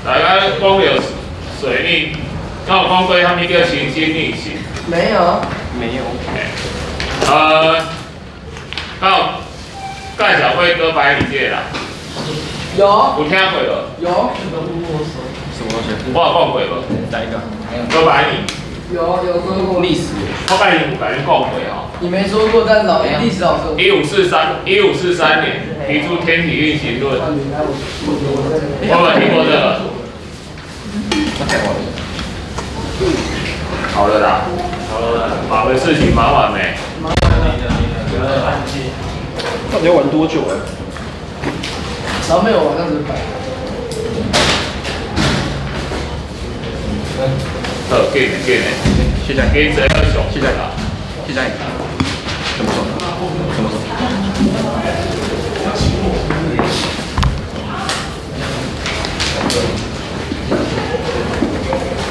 大家讲到水逆，那有讲过他们叫行星逆行？没有。没有。还有介绍过哥白尼这啦？有。有听过无？有。什么东西？我有讲过无？哪一个？哥白尼。有说过。历史。我跟你有甲你讲过吼。你没说过，但历史老师。1543年提出天体运行论。我有没有听过这个？好了啦，好了，马的事情忙完没？到底要玩多久啊？然后没有玩那只白。好，紧的。现在。紧这个上。现在啦。现在。什么时候？什么时候？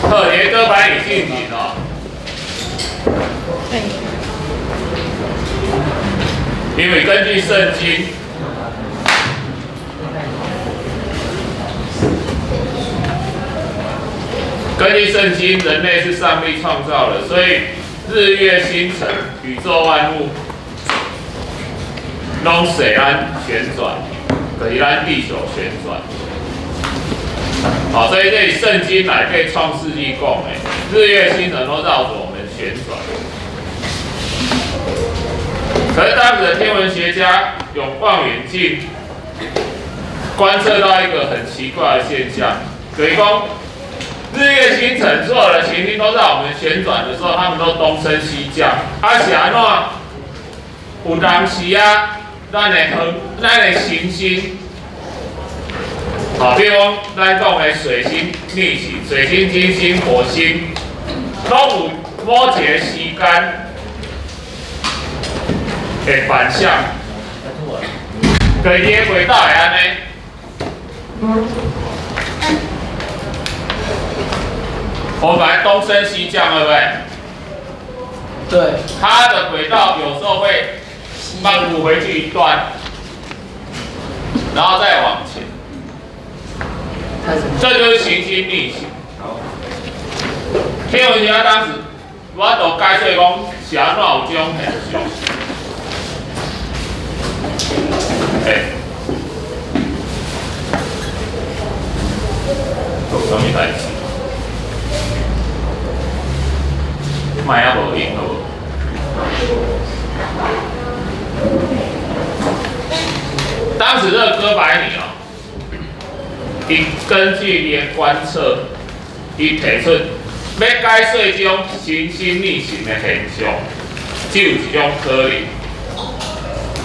特别哥白尼进行哦。因为根据圣经，人类是上帝创造的，所以日月星辰、宇宙万物，拢随咱旋转，就是咱地球旋转。好，所以这里圣经来对创世纪讲的，日月星辰都绕着我们旋转。可是当时的天文学家用望远镜观测到一个很奇怪的现象，就是说日月星辰所有的行星都在我们旋转的时候，它们都东升西降。是安怎？有当时啊，咱的行星，比如讲咱讲的水星逆行、水星、金星、火星，拢有某一个时间会反向，跟伊的轨道会安尼。我本来东升西降，对不对？对。它的轨道有时候会慢补回去一段，然后再往前。这就是行星逆行。天文学家当时我都解释讲是安怎有这种现象。做什么代志？卖啊无用好无？当时这个哥白尼伊根据伊的观测，伊提出要解释这种行星逆行的现象，只有一种可能，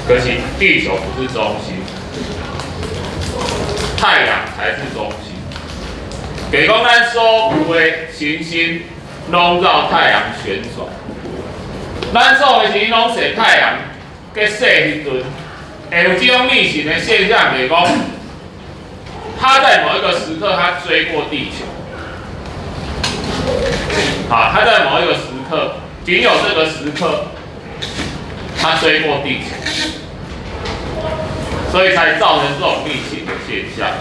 就是地球不是中心，太阳才是中心。就是讲咱所有的行星拢绕太阳旋转，咱所有的行星拢随太阳去驶迄阵，会有这种逆行的现象，就是讲，它在某一个时刻它追过地球，它在某一个时刻，仅有这个时刻，它追过地球，所以才造成这种逆行的现象。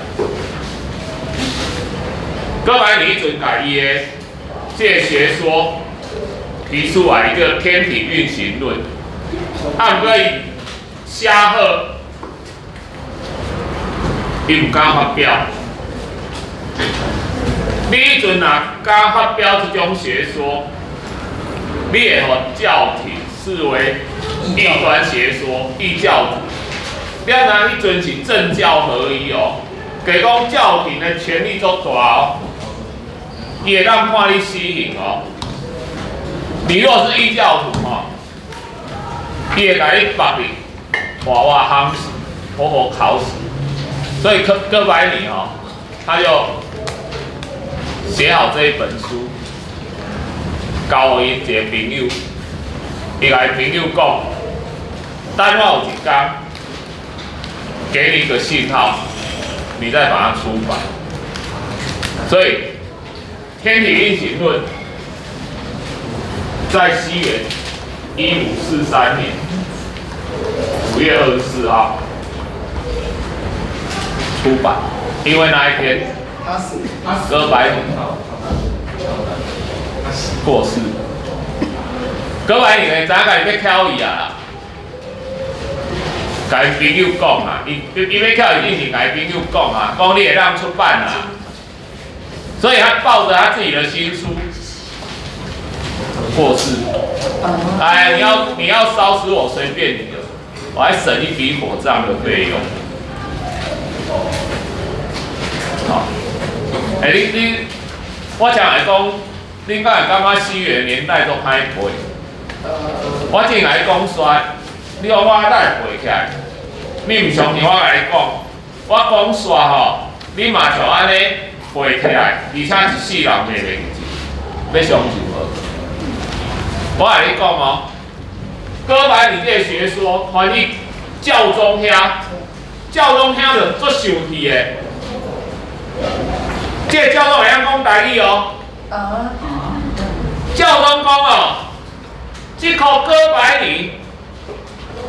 哥白尼准把伊的这学说提出来一个天体运行论，不过伊写好，伊唔敢发表。你迄阵若敢发表这种学说，你会互教廷视为异端邪说、异教徒。你要拿迄阵是政教合一哦，就是讲教廷的权力足大哦。伊会当判你死刑哦。你若是异教徒伊会甲你绑你，活夯死，活烤死。所以哥白尼他就写好这一本书，交予伊一个朋友，伊甲伊朋友讲，等我有一天给你一个信号，你再把它出版。所以天体运行论在西元1543年5月24号出版，因为那一天哥白尼过世。哥白尼呢，知影家己要巧伊啊啦，甲伊朋友讲啊，伊要巧伊，一定是甲伊朋友讲啊，讲你会当出版啊，所以他抱着他自己的新书过世。哎，你要烧死我随便你的，我还省一笔火葬的费用。好，我常来讲，恁敢会感觉西元年代都歹背？我正来讲煞，你讲我哪会背起来？你唔相信我甲你讲，我讲煞吼，你嘛像安尼背起来，而且一世人袂袂记，要相信无？我甲你讲哦，哥白尼这个学说翻译教宗兄，教宗兄就足生气的。这个教宗会晓讲台语哦。教宗讲哦，这颗哥白尼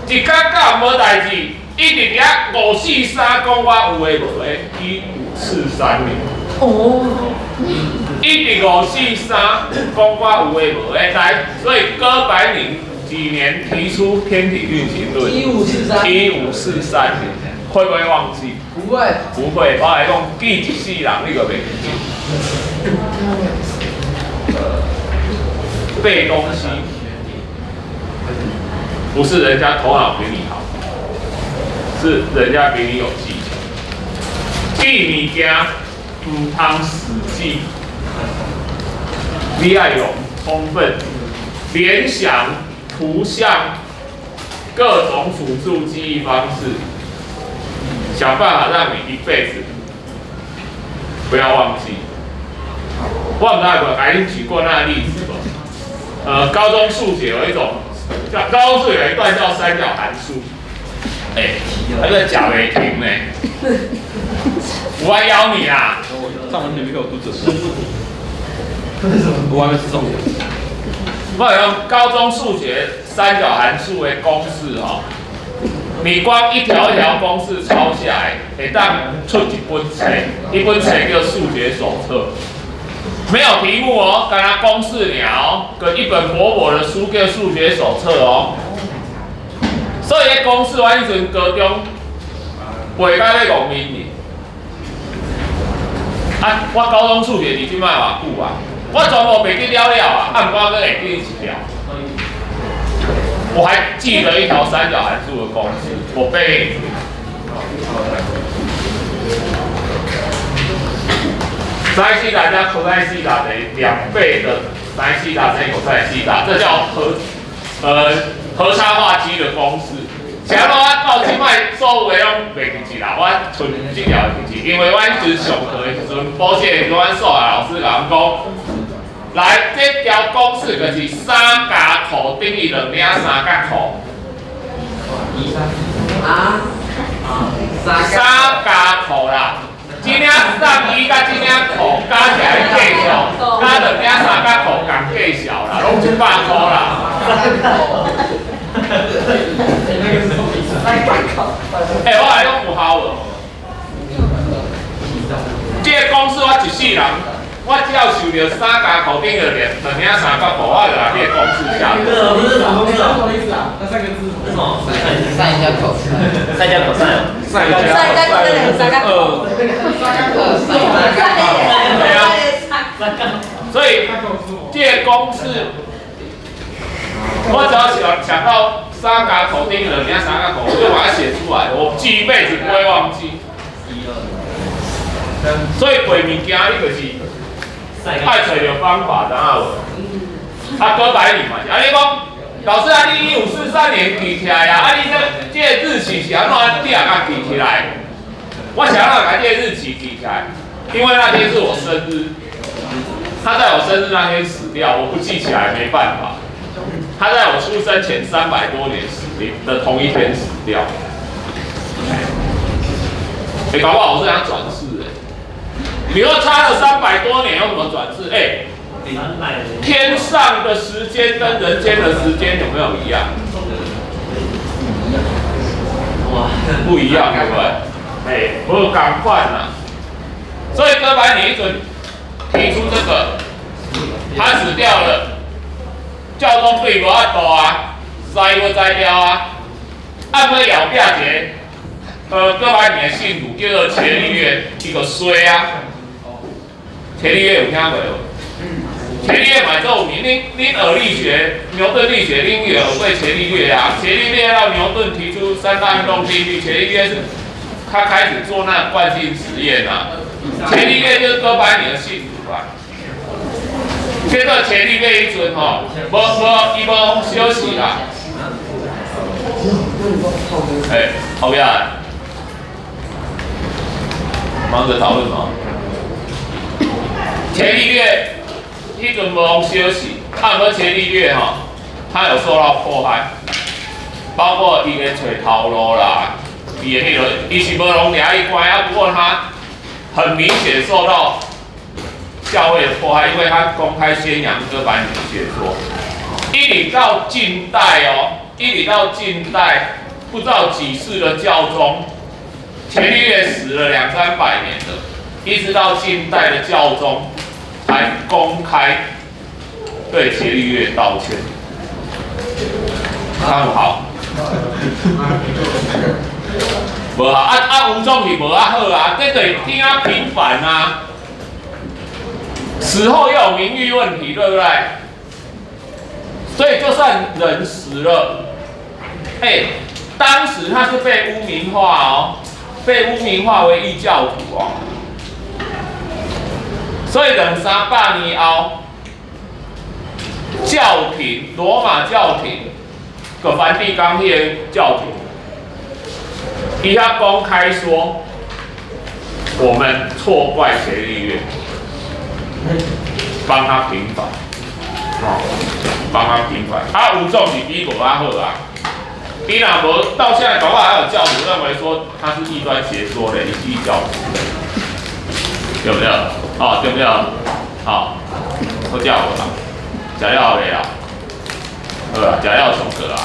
一天到无代志，一直遐543讲我有诶无诶，1543年。一直543讲我有诶无诶，来，所以哥白尼几年提出天体运行论？1543年，会不会忘记？不会。不会，我来讲，记一世人你个袂记。背东西，不是人家头脑比你好，是人家比你有技巧。记物件唔通死记，你要有充分联想、图像、各种辅助记忆方式，想办法让你一辈子不要忘记。我唔知有没有举过那个例子吧？高中数学有一种高中数学有一段叫三角函数，那个假没停呢，我还邀你啊！上完没给我读者我还没吃重点。我用高中数学三角函数的公式哦，你光一条一条公式抄下来，会当出一本册，一本册叫数学手册。没有题目哦，跟他公式鸟哦，跟一本薄薄的书叫数学手册哦。所以迄公式我以前高中背到要5年呢。啊，我高中数学你即摆偌久啊？我全部背记了啊，按我搁会记一条。我还记得一条三角函数的公式，我背。sin西塔加 cos西塔等于2倍的sin西塔乘以 cos西塔，这叫和差化积的公式。假如我到即摆所有的拢袂记起啦，我剩这条会记起，因为我以前上课的时阵，补习的时阵，阮数学老师甲阮讲，来这条公式就是3加扣等于2领3加扣。3加扣啦。这领上衣甲这领裤加起来计数，加2领3加裤共计数啦，拢100块啦。我来讲有效无？这个公式我一世人，我只要想到3加裤等于2领3加裤，我就把这个公式下。不是什么公式啊？什么意思啊？那3个字是什么？sin加 cos。sin加 cos。3加 所以这个公式，我只要想到3加口等于2领3加口，我就把它写出来，我记一辈子不会忘记。所以背物件你就是爱找着方法，然后哥白尼嘛，你讲老师啊，你1543年记起来啊，你这个日期是安怎你也甲记起来？我想要把这个日期记起来，因为那天是我生日。他在我生日那天死掉，我不记起来没办法。他在我出生前300多年的同一天死掉。搞不好我是想转世你又差了300多年，要怎么转世？天上的时间跟人间的时间有没有一样？不一样，对不对？无同款啦。所以哥白尼准提出这个，他死掉了，教宗对无法度啊，塞要摘掉啊，按要摇表节，哥白尼的信徒叫做伽利略，一个衰啊，伽利略有听过无？伽利略嘛做有名，恁学力学、牛顿力学，恁有学过伽利略啊？伽利略让牛顿提出三大运动定律，伽利略是他开始做那惯性实验啊。伽利略就是哥白尼的信徒啊。这个伽利略一阵吼，伊无休息啦。后边忙着讨论哦。伽利略迄阵无休息，无伽利略吼，他有受到迫害，包括伊咧找头路啦，伊的迄个，伊是无拢掠伊关啊，不过他很明显受到教会的迫害，因为他公开宣扬哥白尼学说。一直到近代哦，一直到近代，不知道几世的教宗，伽利略死了200-300年了，一直到近代的教宗才公开对伽利略道歉。他很好。无啊，吴总是无啊好啊，这个听他平反啊。死后又有名誉问题，对不对？所以就算人死了，当时他是被污名化哦，被污名化为异教徒哦。所以200-300年后，教廷罗马教廷个梵蒂冈迄个教廷，伊遐公开说，我们错怪伽利略。帮他平反，帮他平反。吴总是比无较好啊，伊若无到现在，搞不好还有教徒认为说他是异端邪说的异教徒，有没有？对不对？好叫我啦，假料嘞啦，假料熊哥啊，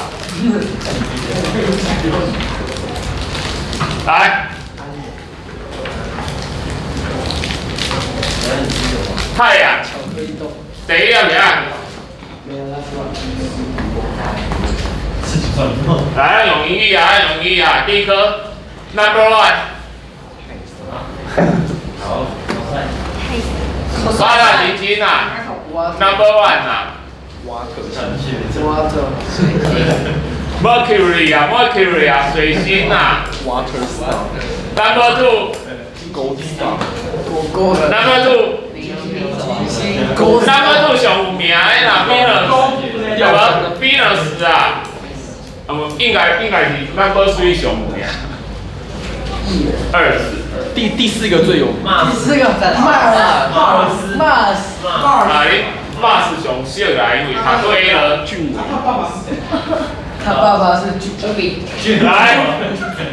来。太阳，第一样怎样？来，用英语啊，第一颗 ，Number one。好，八大行星啊 ，Number one 啊。Mercury 啊，水星啊。Number two。Number two 上有名的啦 ，Venus 有无 ？Venus 啊，应该是 Number 3上有名。20。第4个最有名。第4个Mars 上小啦，因为他对了俊伟。他爸爸是Jupiter。来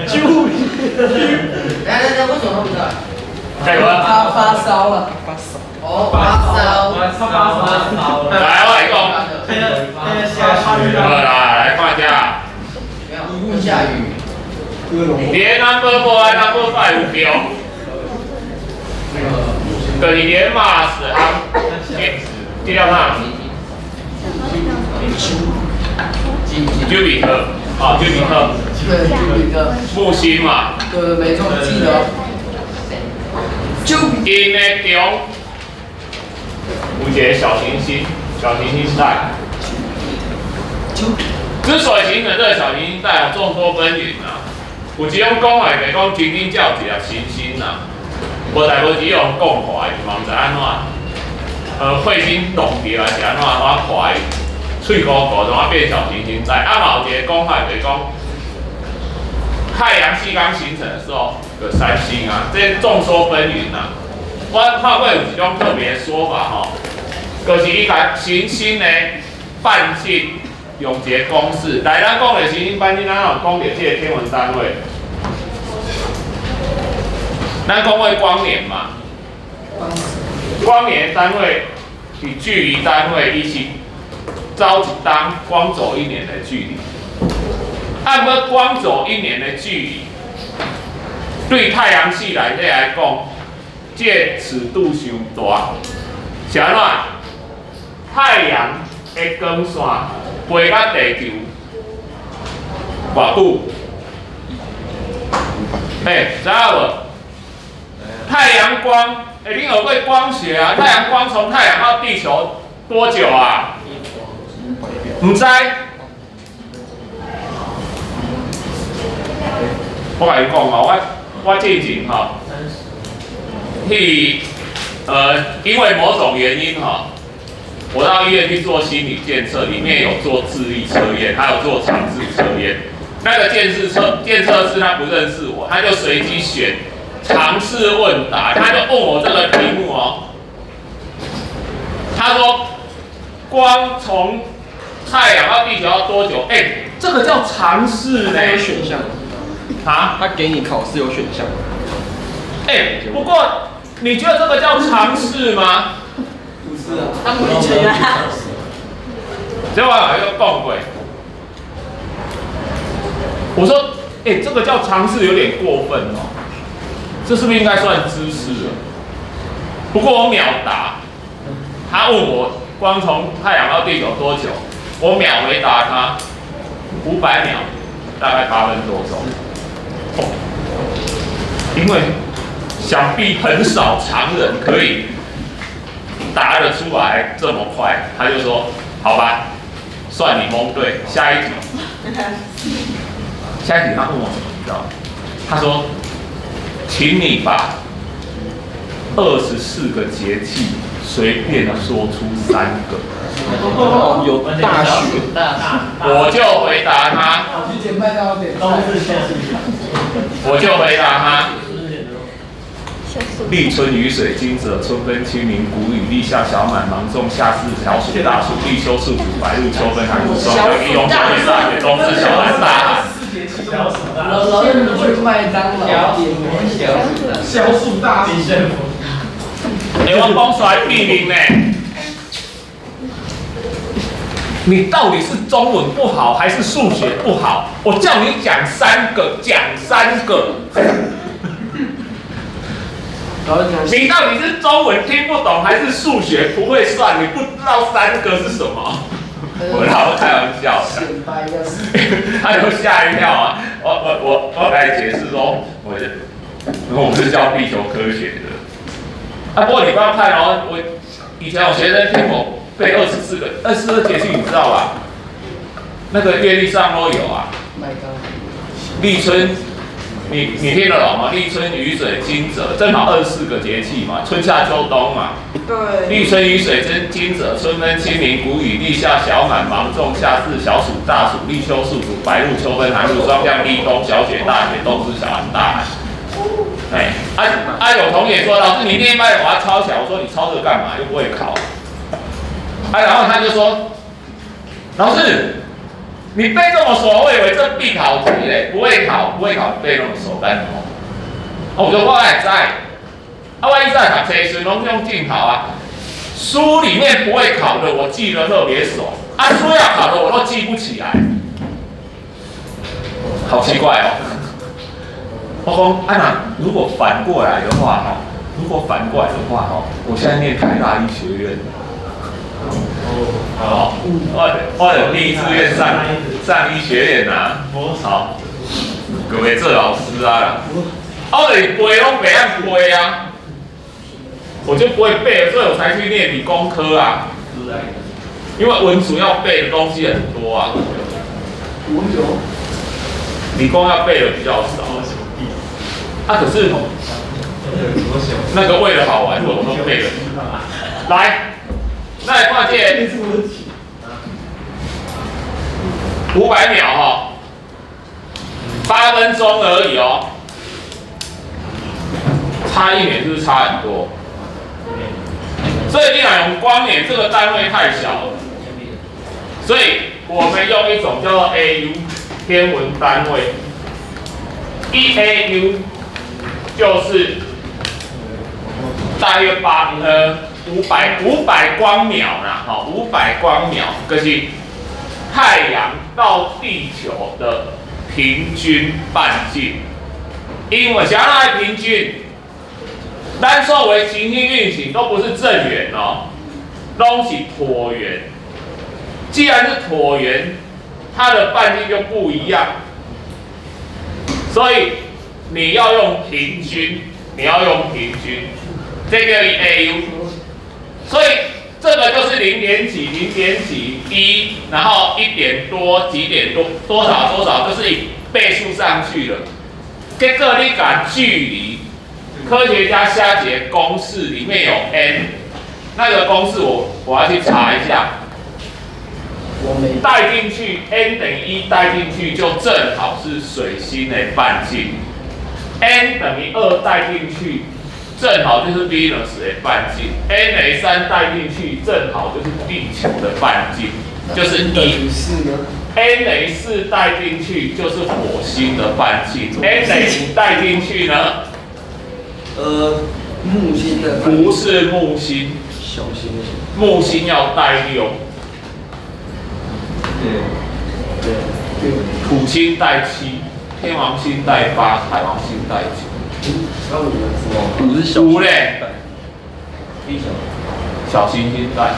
，Jupiter。来，为什么他不知道？他发烧了。发烧。来，我来讲。来看一下。一路下雨。连 Number 4、Number 5有标。就是连 Mars 这叫啥？Jupiter 木星嘛。对，没错，记得。因的中有一个小行星带。之所以形成这个小行星带，众说纷纭啊。有一种讲法就是讲，真正才有一粒行星啊，无代无志用讲话，嘛毋知安怎。彗星动掉还是安怎看伊，喙鼓鼓怎变小行星带？嘛有一个讲法就是讲，太阳系刚形成的时候有3星啊，这众说纷纭啊。我看过有一种特别的说法吼，就是伊甲行星的半径用一个公式，来咱讲的行星半径，咱有讲到这个天文单位，咱讲过光年嘛，光年单位以距离单位，伊是走一当光走1年的距离。按要光走1年的距离，对太阳系来讲，这尺度伤大，是安怎？太阳的光线飞到地球偌久？知影无？太阳光，你有过光学啊？太阳光从太阳到地球多久啊？唔知？我甲你讲哦，我最近哈，因为某种原因哈，我到医院去做心理检测，里面有做智力测验，还有做肠智测验。那个检测师他不认识我，他就随机选尝试问答，他就问我这个题目哦。他说，光从太阳到地球要多久？这个叫尝试呢。有选项啊？他给你考试有选项。不过你觉得这个叫尝试吗？不是啊，他不理解啊。结果我又讲过，我说，这个叫尝试有点过分哦，这是不是应该算知识了？不过我秒答，他问我光从太阳到地球多久，我秒回答他500秒，大概8分多钟。因为想必很少常人可以答得出来这么快，他就说：“好吧，算你蒙对，下一题。”下一题他问我什么，你知道吗？他说：“请你把24个节气随便说出3个。”有大雪，我就回答他。我就回答他。立春、雨水、惊蛰、春分、清明、谷雨、立夏、小满、芒种、夏至、小暑、大暑、立秋、处暑、白露、秋分、寒露、霜降、立冬、小雪、大雪、冬至、小寒、大寒。老师，你去麦当劳小暑大暑。我讲出来避免呢。你到底是中文不好还是数学不好？我叫你讲3个，讲3个。你到底是中文听不懂还是数学不会算？你不知道3个是什么？我老开玩笑的，他就吓一跳啊！我来解释说，我是教地球科学的。不过你不要看哦，我以前有学生听我背24节气，你知道吧？那个月历上都有啊。立春，你听得懂吗？立春、雨水、惊蛰，正好24个节气嘛，春夏秋冬嘛。对。立春、雨水、惊蛰、春分、清明、谷雨、立夏、小满、芒种、夏至、小暑、大暑、立秋、处暑、白露、秋分、寒露、霜降、立冬、小雪、大雪、冬至、小寒、大寒。有同学说，老师你念慢点，我要抄起来。我说你抄这个干嘛？又不会考。然后他就说，老师，你背这么熟，我以为这必考题嘞，不会考，背那么熟干什么？我说我也知，万一在读册时拢用进考啊，书里面不会考的，我记得特别熟，书要考的我都记不起来，好奇怪哦。我说如果反过来的话我现在念台大医学院。我有第一志愿上医学院啊。好，各位做老师啊，我背拢不按背啊，我就不会背，所以我才去念理工科啊。因为文组要背的东西很多啊，理工要背的比较少。可是那个为了好玩，我都背了。来，那来看这500秒哈，8分钟而已哦，差1年是不是差很多？所以你来用光年这个单位太小了，所以我们用一种叫做 AU 天文单位，1 AU 就是大约500光秒啦，500光秒就是太阳到地球的平均半径。因为想要来平均，咱所谓行星运行都不是正圆哦，都是椭圆。既然是椭圆，它的半径就不一样，所以你要用平均，这个 AU， 所以这个就是0点几1，然后1点多几点多少，就是以倍数上去了。结果你把距离，科学家下节公式里面有 n， 那个公式我要去查一下。带进去 n 等于1，带进去就正好是水星的半径。n 等于2带进去，正好就是 Venus 的半径。n 等于3带进去，正好就是地球的半径，就是1。n 等于4带进去就是火星的半径。n 等于5带进去呢？木星的。不是木星，小星星。木星要带6。对，土星带7，天王星带8，海王星带9。5是小5嘞，小行星带。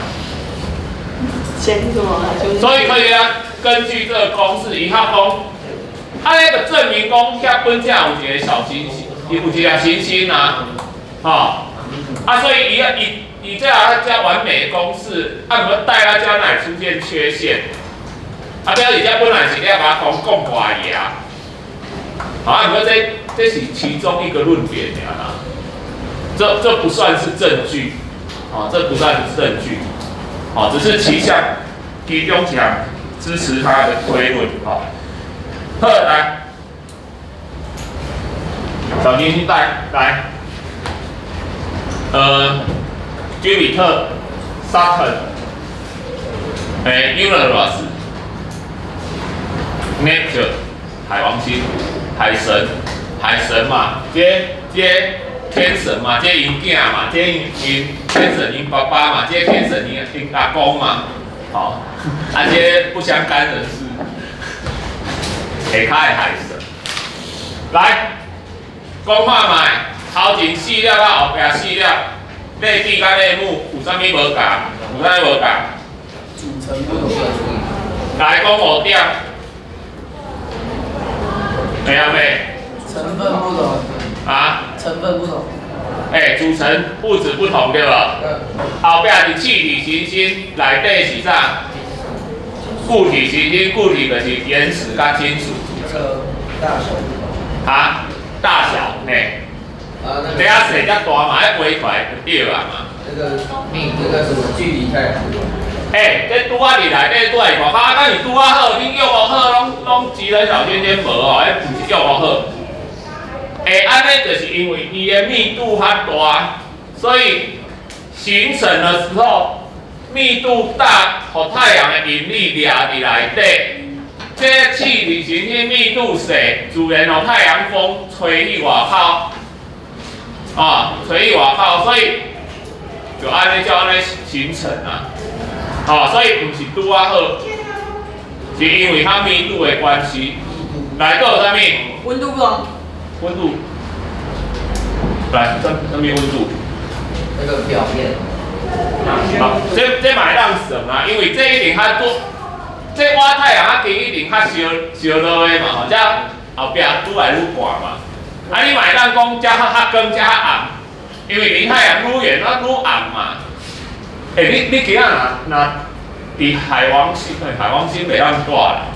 所以科学家根据这个公式，以后讲，那个证明讲，遐本正有一个小行星，有一个行星啊，所以以这完美的公式，不过带到将来出现缺陷。这而且本来是要把它讲坏的啊，不过这是其中一个论点啦，这不算是证据，这不算是证据，只是其中想支持他的推论，好，来，小行星带来居比特、Saturn、Uranus。Neptune 海王星，海神嘛，这天神嘛，这因囝嘛，这因天神因爸爸嘛，这天神因阿公嘛，这不相干的事，下骹的海神，来讲看卖，头前4粒啊，后壁4粒，内地甲内幕有啥物无共？组成不同的。来讲5点。没有没？成分不同。成分不同。组成物质不同对吧？后壁是气体行星，内底是啥？固体行星，固体就是岩石甲金属组成。大小不同。大小呢？这下水较大嘛，要飞出来就对了嘛。那个什么距离太远。这拄仔伫内底拄来外口，敢是拄仔好，恁约无好，拢智能小尖尖无哦，不是约无好。安尼就是因为伊的密度较大，所以形成的时候密度大，互太阳的引力掠伫内底。这气体行星密度小，自然互太阳风吹去外口，吹去外口，所以就安尼叫安尼形成啊。所以不是拄仔好，是因为它密度的关系。来，还有啥物？温度不同。温度。来，什么温度？那个表面。这买当省啊，因为这一定较多，这挖太阳较近一定较烧落的嘛，这后壁愈来愈寒嘛。你买当讲较光较暗，因为离太阳愈远，它愈暗嘛。你今仔若伫海王星袂当住啦，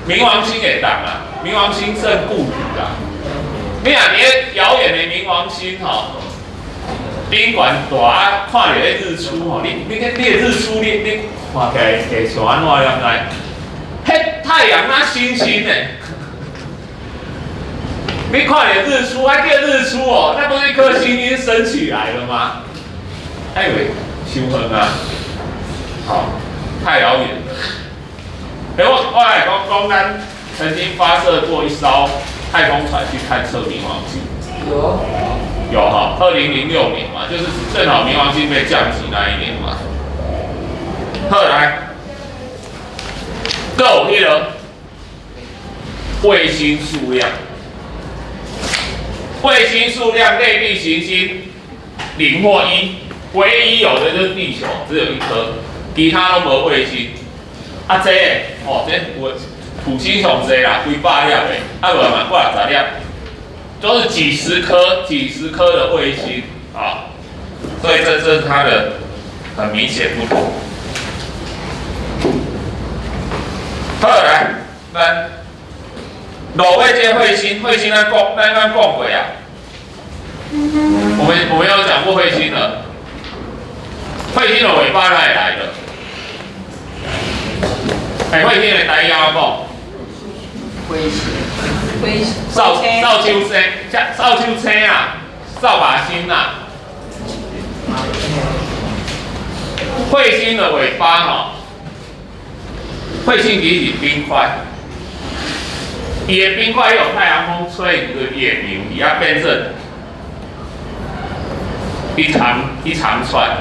冥王星会当啦，冥王星算固体啦。你若伫遥远的冥王星顶悬大看着迄日出你的日出你看起来会像安怎样来？迄太阳那星星呢？你看着日出，还叫日出那不是一颗星星升起来了吗？以为伤远啊，太遥远了。我来讲，咱曾经发射过一艘太空船去探测冥王星。有2006年嘛，就是正好冥王星被降级那一年嘛。后来，有迄个卫星数量，内地行星0或1，唯一有的就是地球，只有1颗，其他都无卫星。啊，这个哦，这有土星上济啦，几百粒的，啊无嘛过60粒，都是几十颗的卫星啊，所以这是它的很明显不同。好，来，落尾这彗星咱讲过啊，我们有讲过彗星了，彗星的尾巴哪里来的？彗星的台语要讲。扫帚星啊，扫把星啊。彗星的尾巴哈，彗星其实是冰块，伊的冰块有太阳风吹个叶面，伊啊变成一长串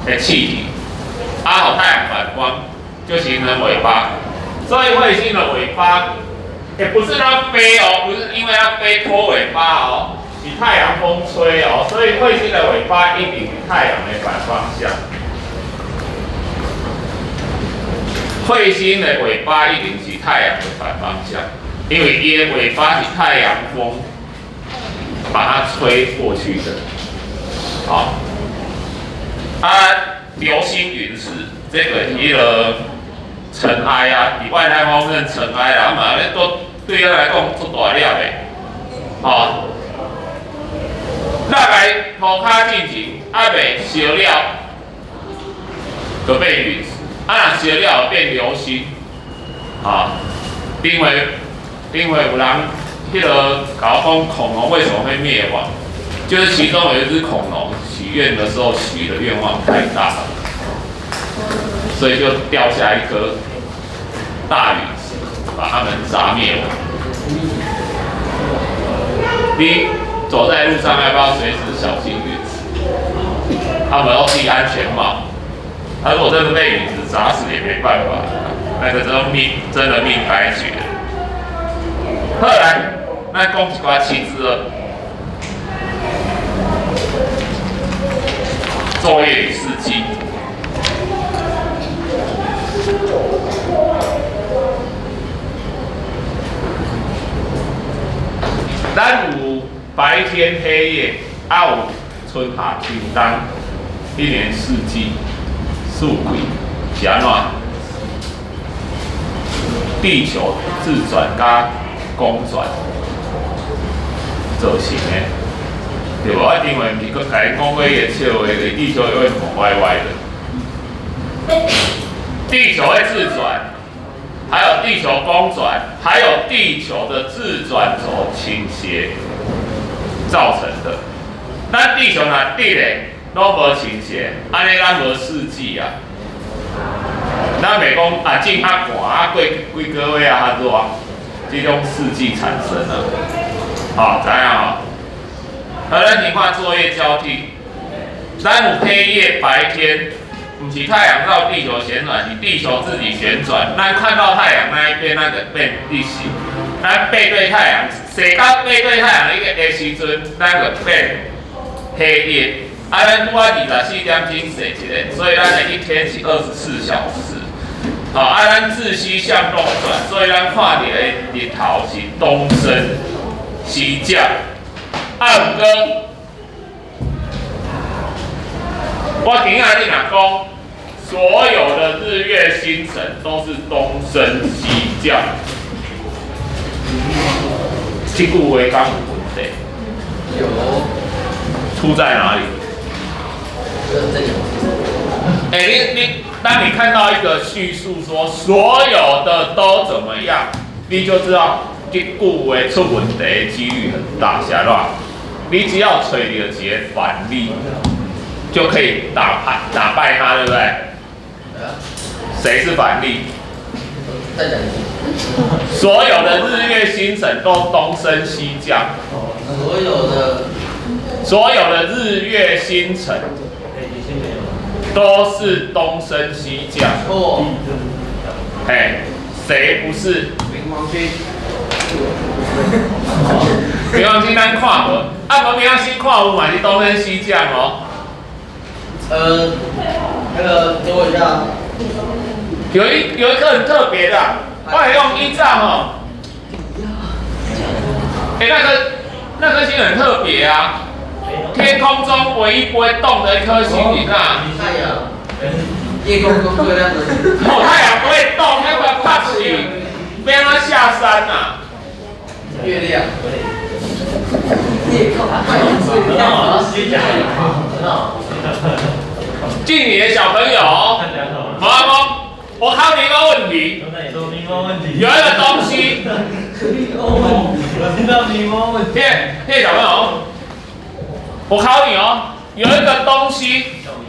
的气体，啊，有太阳反光就形成尾巴。所以彗星的尾巴也不是它飞哦，不是因为它飞拖尾巴哦，是太阳风吹哦，所以彗星的尾巴一定是太阳的反方向。彗星的尾巴一定是太阳的反方向，因为伊的尾巴是太阳风把它吹过去的。好，流星陨石这个尘埃啊，以外太空认尘埃啦，嘛都对咱来讲足大粒的。好，咱来涂骹进前，未烧了，就变陨石。若烧了就变流星。啊，因为有人迄个搞讲恐龙为什么会灭亡，就是其中有一只恐龙许愿的时候许的愿望太大了。所以就掉下一颗大陨石，把它们砸灭了。你走在路上要不要随时小心陨石？他们要系安全帽。如果真的被陨石砸死也没办法，那个真的命该绝。后来，那讲一寡气质了，昼夜与四季。咱有白天黑夜，有春夏秋冬，一年四季，四季是安怎？地球自转加公转造成的，对无？我因为毋是佮甲你讲过伊个笑话，地球会转歪歪的。地球会自转，还有地球公转，还有地球的自转轴倾斜造成的。咱地球若直咧，拢无倾斜，安尼咱无四季啊。咱袂讲近较寒过几个月较热，这种四季产生啊。好，知影哦。咱情况作业交替，咱有黑夜白天。不是太阳绕地球旋转，是地球自己旋转。咱看到太阳那一边，那个变日时，咱背对太阳，坐到背对太阳的时阵，咱就变黑夜。咱拄啊24点钟坐一个，所以咱的一天是24小时。好，咱自西向东转，所以咱看到的日头是东升西降。不过，我今仔日若讲，所有的日月星辰都是东升西降。这句话敢有问题？有。出在哪里？当你看到一个叙述说所有的都怎么样，你就知道这句话出问题的几率很大，是吧？你只要找到一个反例，就可以打败他，对不对？谁是反例？再讲一次。所有的日月星辰都东升西降。所有的日月星辰都是东升西降。错。谁不是？冥王星。冥王星咱看无。啊，无明仔先看有嘛是东升西降哦。那个给我一下。有一颗很特别的，我还用依仗哦。那颗星很特别啊，天空中唯一不会动的一颗星，你知道？太阳。夜空中最亮的星。哦，太阳不会动，那个怕死，不要让它下山呐。月亮。夜空太阳最亮的星。敬你的小朋友，毛阿公，我考你一个问题。有一个东西。谢小朋友，我考你哦，有一个东西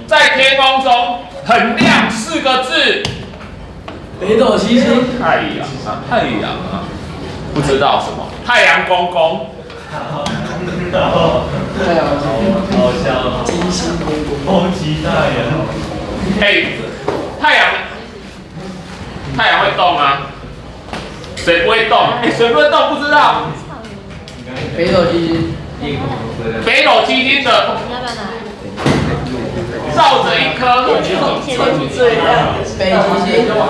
在天空中很亮，4个字。北斗七星。太阳啊，太阳啊，不知道什么？太阳公公。太阳好笑。金星公公。超级太阳。太阳会动吗？谁不会动？谁不会动？不知道。北斗七星。北斗七星的绕着一颗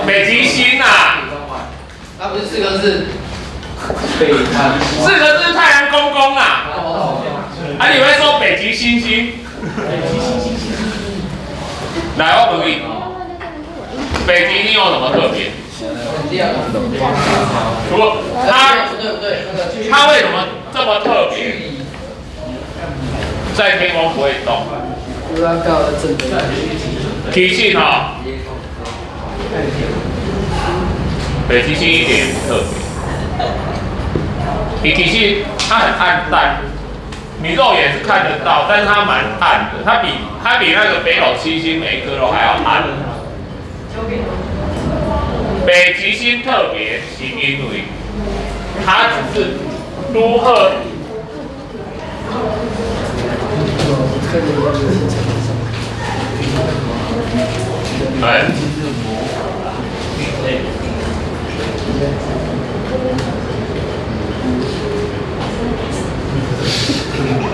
北极星啊。它不是4个字。北极。4个字太阳公公啊。啊，你会说北极星星？来，我问你，北极星有什么特别？如果它为什么这么特别？在天空不会动。因为它刚好在正中。提醒哦，北极星一点也不特别。你提醒它很暗淡，你肉眼是看得到，但是它蛮暗的，它比那个北斗七星每一颗都还要暗。北极星特别是因为它只是如何。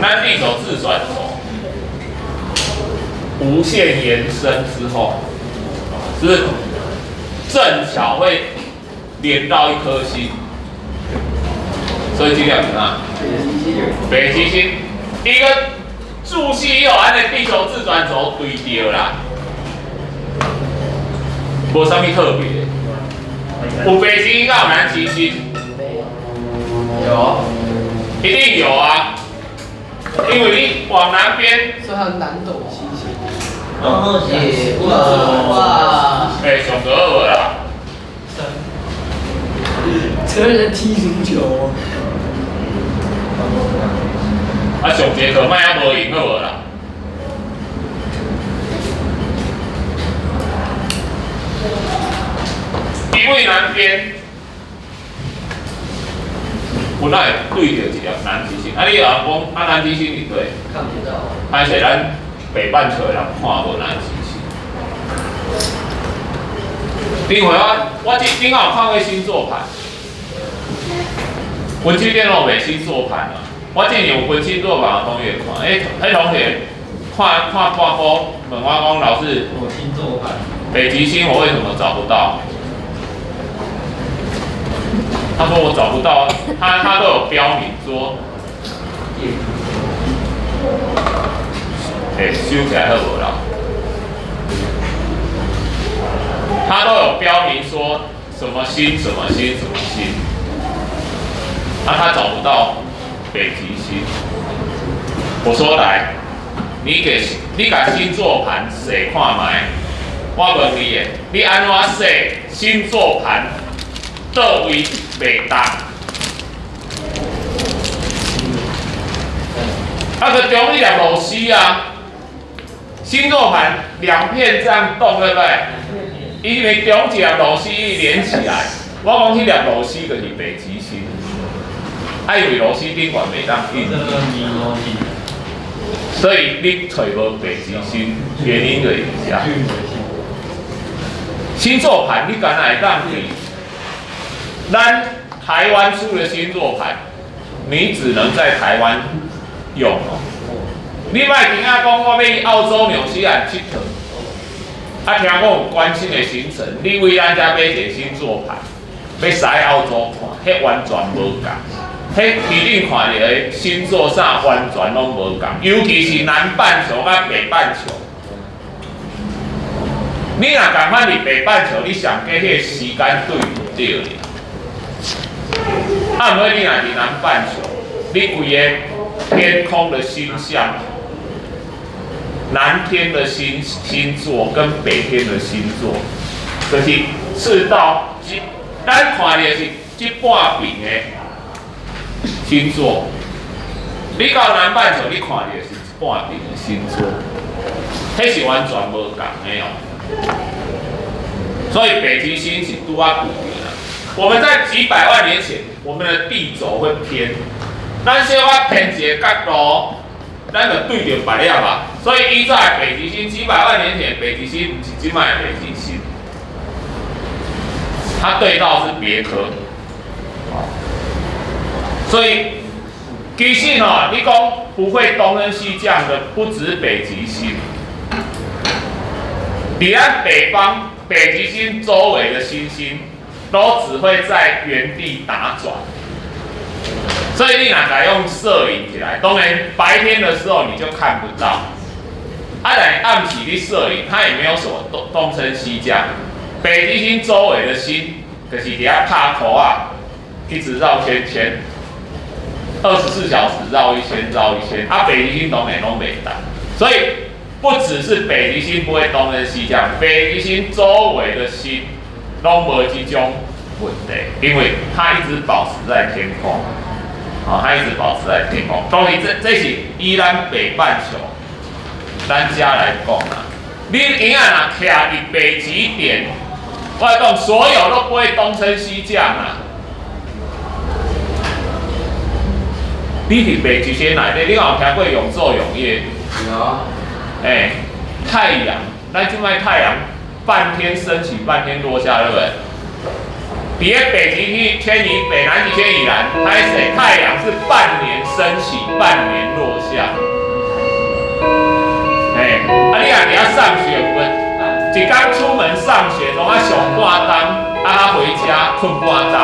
那地球自转轴无限延伸之后，是不是正巧会连到一颗星？所以尽量怎样？北极星一个注释以后，安尼地球自转轴对调啦，无啥物特别。有北极星，有南极星。有。一定有啊，因为你往南边。所以它南斗七星。哇！上个二啦。这个人踢足球。啊，上节课卖啊无赢好无啦。因为南边，我那会对着一条南极星，啊，你若讲啊南极星是对，看不到。但是咱北半球的人看无南极星。另外我顶下有看过星座盘，文具店拢卖星座盘啊。我之前有分星座盘的同学看，迄同学看半波，问我讲老师，我星座盘，北极星我为什么找不到？他说我找不到，他都有标明说，收起来好无啦？他都有标明说什么星什么星什么星，啊，他找不到北极星。我说来，你把星座盘洗看卖，我问你诶，你安怎洗星座盘？倒位袂当，个中你两螺丝啊，星座盘2片这样动，对不对？因为中一粒螺丝连起来，我讲迄粒螺丝就是北极星，因为螺丝顶管袂当印，所以你找无北极星，原因就是这样。星座盘你敢会当去？咱台湾出的星座盘，你只能在台湾用哦。你莫听啊讲我要去澳洲、纽西兰佚佗，啊听讲有关心的行程，你为咱遮买一个星座盘，要使澳洲看，迄完全无共。迄一定看到的星座啥完全拢无共，尤其是南半球甲北半球。你若共款伫北半球，你上计迄个时间对唔对哩？啊，毋过你若伫南半球，你规个天空的星象。南天的星座跟北天的星座，就是赤道，咱看的是这半边的星座。你到南半球，你看的是半边的星座，迄是完全无共的哦。所以北极星是拄啊固定啊。我们在几百万年前，我们的地轴会偏，咱小可偏一个角度。咱就对着别了吧，所以依在北极星几百万年前，北极星不是今麦北极星，它对到是别科，所以其实哦，你讲不会东升西降的，不止北极星，离咱北方北极星周围的星星，都只会在原地打转。所以你哪敢用摄影起来？当然白天的时候你就看不到，但暗时你摄影，它也没有什么东升西降。北极星周围的星，就是底下拍头啊，一直绕圈圈，24小时绕一圈绕一圈。北极星当然拢袂当，所以不只是北极星不会东升西降，北极星周围的星拢无这种问题，因为它一直保持在天空。它一直保持在天空。当然，这是以咱北半球咱家来讲啦。你影仔若徛伫北极点，我讲所有都不会东升西降啦。你伫北极圈内底，你有听过永昼永夜？有。太阳，咱即摆太阳半天升起，半天落下，对不对？比北极圈以北，南极圈以南，太阳是半年升起，半年落下。你若伫遐上学分，一天出门上学，从上半当，回家困半当，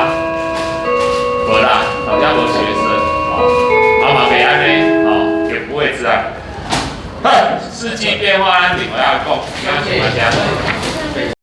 无啦，好像无学生，嘛袂安尼，也不会这样。四季变化，咱另外要讲，要怎么讲？